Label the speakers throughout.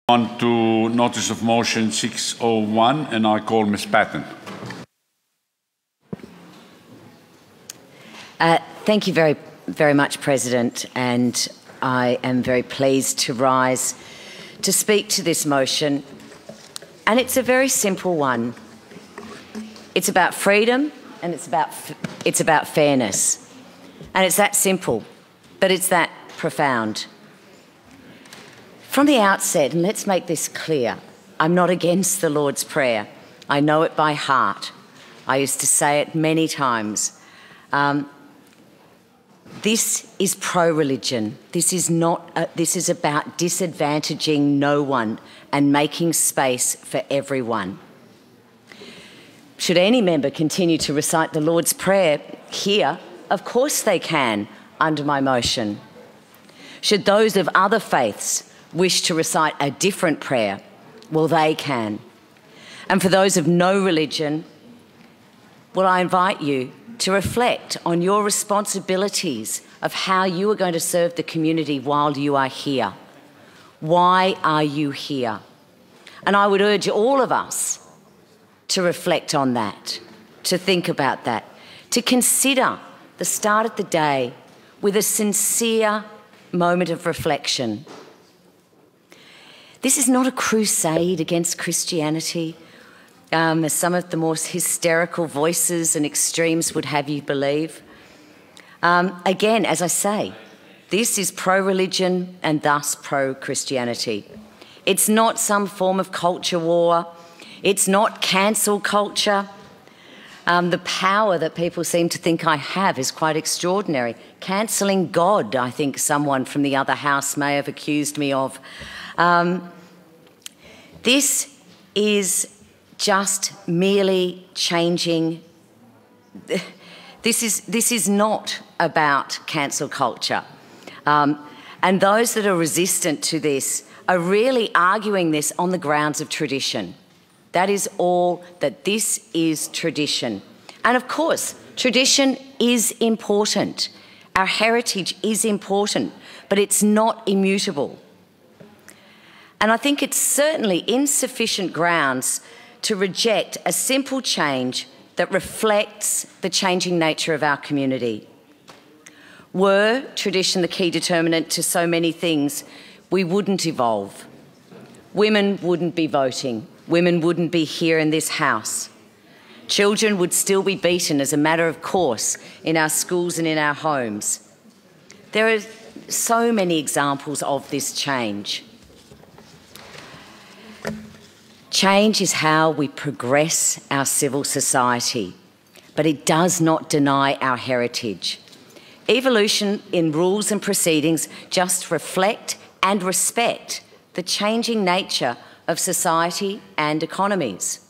Speaker 1: On to notice of motion 601, and I call Ms. Patten.
Speaker 2: Thank you very much, President, and I am very pleased to rise to speak to this motion. And it's a very simple one. It's about freedom and it's about fairness. And it's that simple, but it's that profound. From the outset, and let's make this clear, I'm not against the Lord's Prayer. I know it by heart. I used to say it many times. This is pro-religion. This is about disadvantaging no one and making space for everyone. Should any member continue to recite the Lord's Prayer here? Of course they can, under my motion. Should those of other faiths wish to recite a different prayer? Well, they can. And for those of no religion, well, I invite you to reflect on your responsibilities of how you are going to serve the community while you are here. Why are you here? And I would urge all of us to reflect on that, to think about that, to consider the start of the day with a sincere moment of reflection. This is not a crusade against Christianity, as some of the more hysterical voices and extremes would have you believe. Again, as I say, this is pro-religion and thus pro-Christianity. It's not some form of culture war. It's not cancel culture. The power that people seem to think I have is quite extraordinary. Cancelling God, I think someone from the other house may have accused me of. This is just merely changing. This is not about cancel culture. And those that are resistant to this are really arguing this on the grounds of tradition. That is all, that this is tradition. And of course, tradition is important. Our heritage is important, but it's not immutable. And I think it's certainly insufficient grounds to reject a simple change that reflects the changing nature of our community. Were tradition the key determinant to so many things, we wouldn't evolve. Women wouldn't be voting. Women wouldn't be here in this house. Children would still be beaten as a matter of course in our schools and in our homes. There are so many examples of this change. Change is how we progress our civil society, but it does not deny our heritage. Evolution in rules and proceedings just reflect and respect the changing nature of society and economies.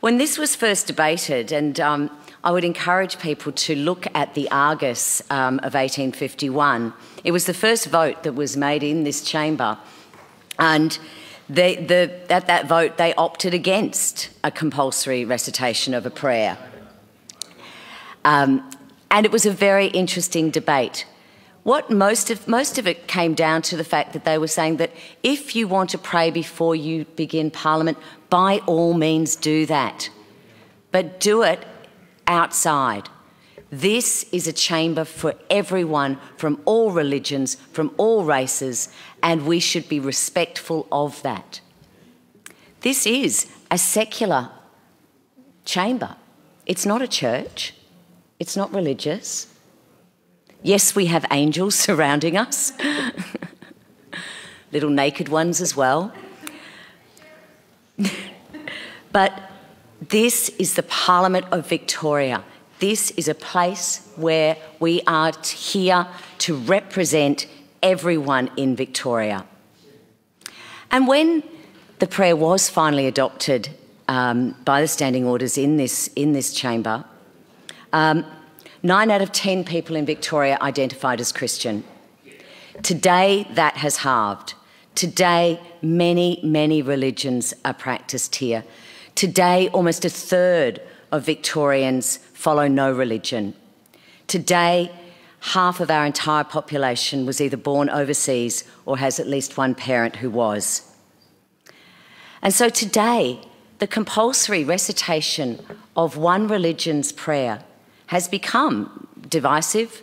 Speaker 2: When this was first debated, and I would encourage people to look at the Argus of 1851, it was the first vote that was made in this chamber, and at that vote they opted against a compulsory recitation of a prayer. And it was a very interesting debate. What most of it came down to the fact that they were saying that if you want to pray before you begin Parliament, by all means do that. But do it outside. This is a chamber for everyone from all religions, from all races, and we should be respectful of that. This is a secular chamber. It's not a church. It's not religious. Yes, we have angels surrounding us, little naked ones as well. But this is the Parliament of Victoria. This is a place where we are here to represent everyone in Victoria. And when the prayer was finally adopted by the standing orders in this chamber, 9 out of 10 people in Victoria identified as Christian. Today, that has halved. Today, many, many religions are practiced here. Today, almost a third of Victorians follow no religion. Today, half of our entire population was either born overseas or has at least one parent who was. And so today, the compulsory recitation of one religion's prayer has become divisive,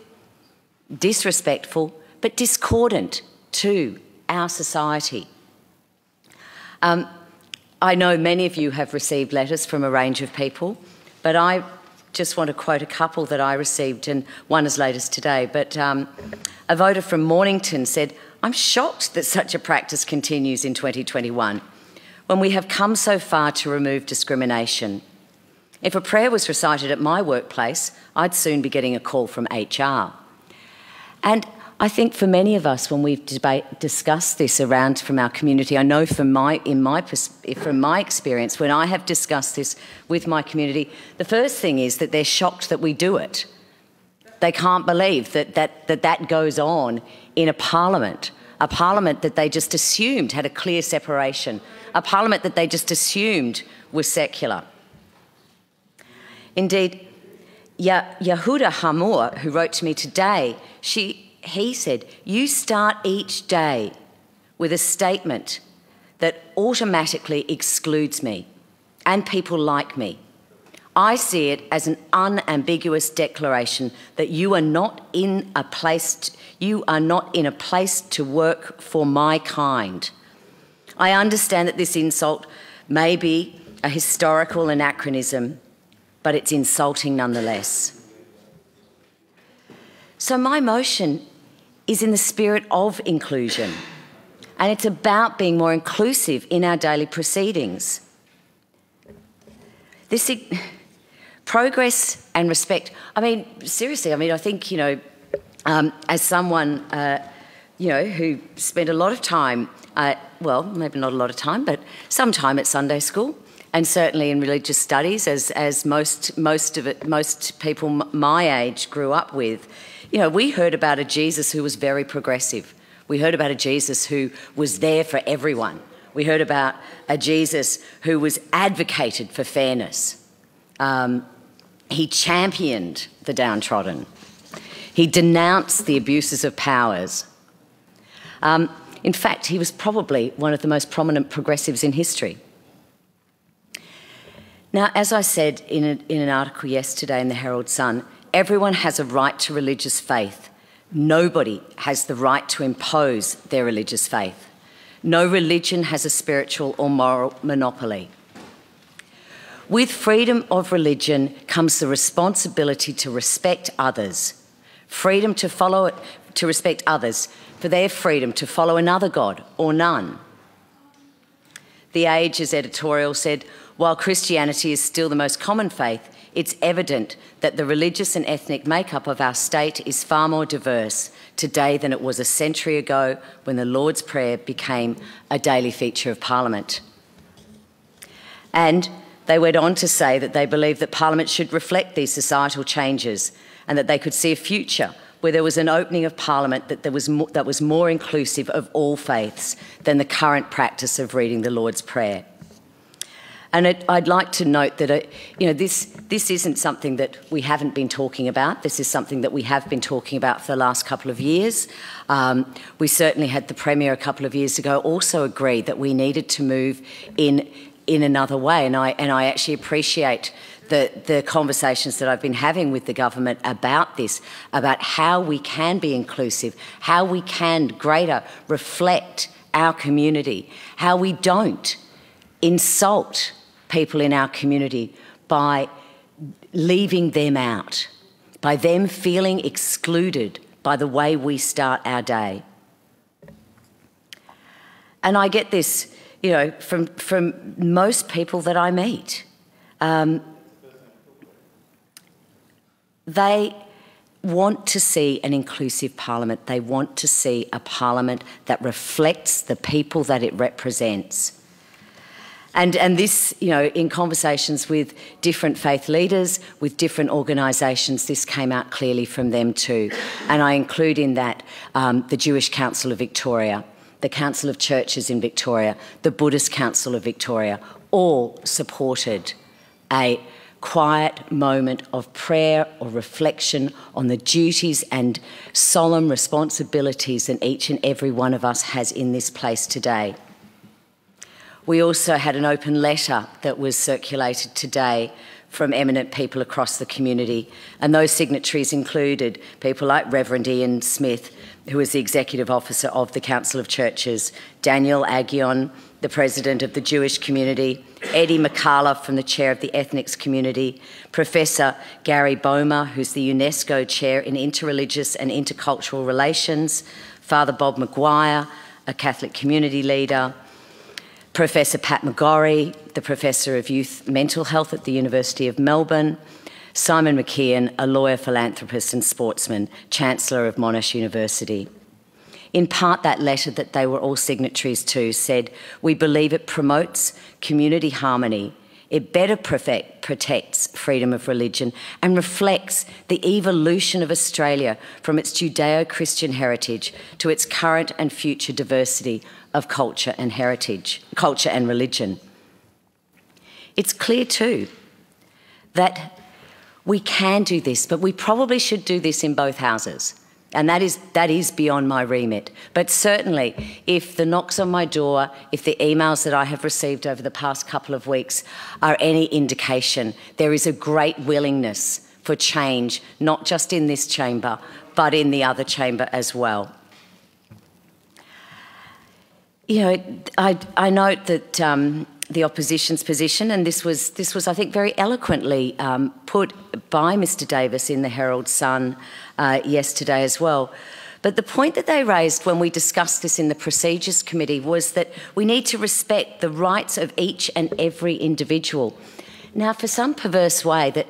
Speaker 2: disrespectful, but discordant to our society. I know many of you have received letters from a range of people, but I just want to quote a couple that I received, and one as late as today. But a voter from Mornington said, "I'm shocked that such a practice continues in 2021, when we have come so far to remove discrimination. If a prayer was recited at my workplace, I'd soon be getting a call from HR." And I think for many of us, when we've discussed this around from our community, I know from my experience, when I have discussed this with my community, the first thing is that they're shocked that we do it. They can't believe that goes on in a parliament that they just assumed had a clear separation, a parliament that they just assumed was secular. Indeed, Yehuda Hamor, who wrote to me today, he said, "You start each day with a statement that automatically excludes me and people like me. I see it as an unambiguous declaration that you are not in a place to work for my kind. I understand that this insult may be a historical anachronism, but it's insulting nonetheless." So my motion is in the spirit of inclusion, and it's about being more inclusive in our daily proceedings. This progress and respect, I mean, seriously, I think, as someone, who spent a lot of time, well, maybe not a lot of time, but some time at Sunday school, and certainly in religious studies, as most people my age grew up with, we heard about a Jesus who was very progressive. We heard about a Jesus who was there for everyone. We heard about a Jesus who was advocated for fairness. He championed the downtrodden. He denounced the abuses of powers. In fact, he was probably one of the most prominent progressives in history. Now, as I said in an article yesterday in the Herald Sun, everyone has a right to religious faith. Nobody has the right to impose their religious faith. No religion has a spiritual or moral monopoly. With freedom of religion comes the responsibility to respect others, freedom to respect others for their freedom to follow another God or none. The Age's editorial said, "While Christianity is still the most common faith, it's evident that the religious and ethnic makeup of our state is far more diverse today than it was a century ago when the Lord's Prayer became a daily feature of Parliament." And they went on to say that they believe that Parliament should reflect these societal changes and that they could see a future where there was an opening of Parliament that was more inclusive of all faiths than the current practice of reading the Lord's Prayer. And I'd like to note that this isn't something that we haven't been talking about. This is something that we have been talking about for the last couple of years. We certainly had the Premier a couple of years ago also agree that we needed to move in another way. And I actually appreciate the conversations that I've been having with the government about this, about how we can be inclusive, how we can greater reflect our community, how we don't insult people in our community by leaving them out, by them feeling excluded by the way we start our day. And I get this, from most people that I meet. They want to see an inclusive Parliament. They want to see a Parliament that reflects the people that it represents. And this, in conversations with different faith leaders, with different organisations, this came out clearly from them too. And I include in that the Jewish Council of Victoria, the Council of Churches in Victoria, the Buddhist Council of Victoria, all supported a quiet moment of prayer or reflection on the duties and solemn responsibilities that each and every one of us has in this place today. We also had an open letter that was circulated today from eminent people across the community, and those signatories included people like Reverend Ian Smith, who is the Executive Officer of the Council of Churches, Daniel Agion, the President of the Jewish community, Eddie McCullough from the Chair of the Ethnics community, Professor Gary Bomer, who's the UNESCO Chair in Interreligious and Intercultural Relations, Father Bob Maguire, a Catholic community leader, Professor Pat McGorry, the Professor of Youth Mental Health at the University of Melbourne, Simon McKeon, a lawyer, philanthropist and sportsman, Chancellor of Monash University. In part, that letter that they were all signatories to said, "We believe it promotes community harmony, it better protects freedom of religion and reflects the evolution of Australia from its Judeo-Christian heritage to its current and future diversity of culture and religion." It's clear too that we can do this, but we probably should do this in both houses. And that is beyond my remit. But certainly, if the knocks on my door, if the emails that I have received over the past couple of weeks are any indication, there is a great willingness for change, not just in this chamber, but in the other chamber as well. You know, I note that the opposition's position, and this was I think very eloquently put by Mr Davis in the Herald Sun yesterday as well. But the point that they raised when we discussed this in the Procedures Committee was that we need to respect the rights of each and every individual. Now, for some perverse way, that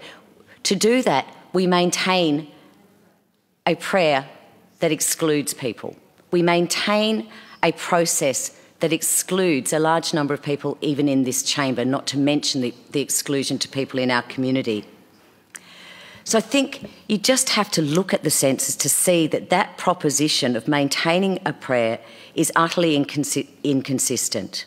Speaker 2: to do that, we maintain a prayer that excludes people. We maintain a process that excludes a large number of people even in this chamber, not to mention the exclusion to people in our community. So I think you just have to look at the census to see that that proposition of maintaining a prayer is utterly inconsistent.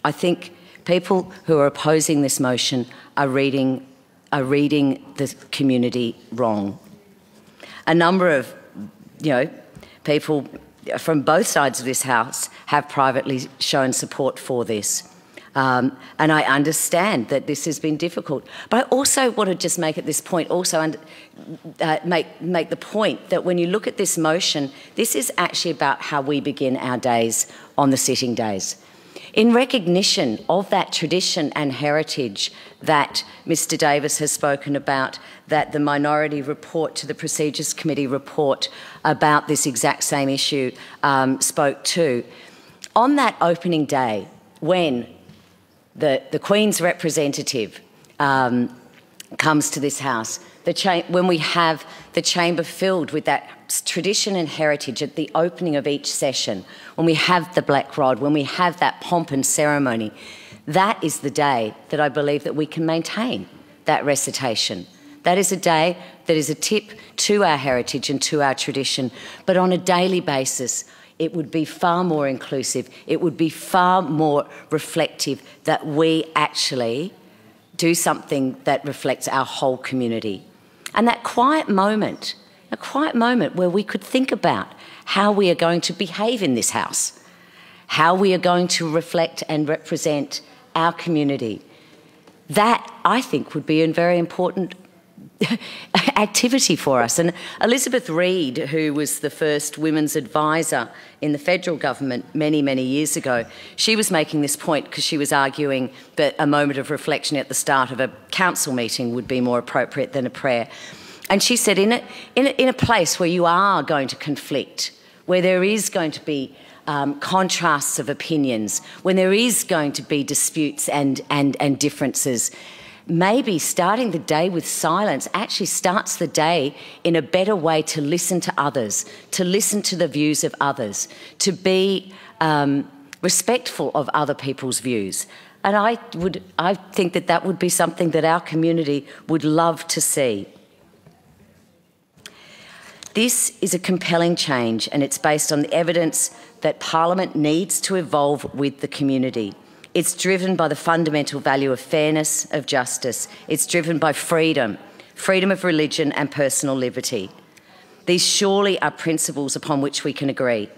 Speaker 2: I think people who are opposing this motion are reading the community wrong. A number of, people from both sides of this House have privately shown support for this. And I understand that this has been difficult. But I also want to just make at this point, make the point that when you look at this motion, this is actually about how we begin our days on the sitting days. In recognition of that tradition and heritage that Mr Davis has spoken about, that the Minority Report to the Procedures Committee report about this exact same issue spoke to, on that opening day when the Queen's representative comes to this House, when we have the chamber filled with that tradition and heritage at the opening of each session, when we have the black rod, when we have that pomp and ceremony, that is the day that I believe that we can maintain that recitation. That is a day that is a tip to our heritage and to our tradition, but on a daily basis, it would be far more inclusive, it would be far more reflective that we actually do something that reflects our whole community. And that quiet moment, a quiet moment where we could think about how we are going to behave in this House, how we are going to reflect and represent our community. That, I think, would be a very important activity for us. And Elizabeth Reid, who was the first women's advisor in the federal government many, many years ago, she was making this point because she was arguing that a moment of reflection at the start of a council meeting would be more appropriate than a prayer. And she said, in a place where you are going to conflict, where there is going to be contrasts of opinions, when there is going to be disputes and differences, maybe starting the day with silence actually starts the day in a better way to listen to others, to listen to the views of others, to be respectful of other people's views. And I think that that would be something that our community would love to see. This is a compelling change, and it's based on the evidence that Parliament needs to evolve with the community. It's driven by the fundamental value of fairness, of justice. It's driven by freedom of religion and personal liberty. These surely are principles upon which we can agree.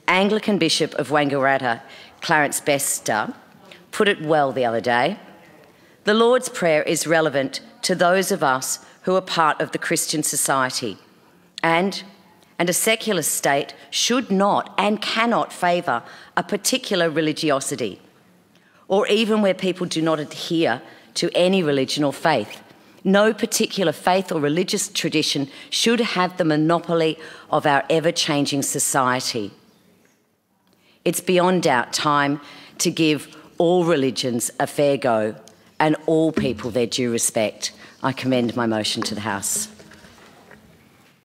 Speaker 2: Anglican Bishop of Wangaratta, Clarence Bester, put it well the other day. The Lord's Prayer is relevant to those of us who are part of the Christian society, and a secular state should not and cannot favour a particular religiosity, or even where people do not adhere to any religion or faith. No particular faith or religious tradition should have the monopoly of our ever-changing society. It's beyond doubt time to give all religions a fair go and all people their due respect. I commend my motion to the House.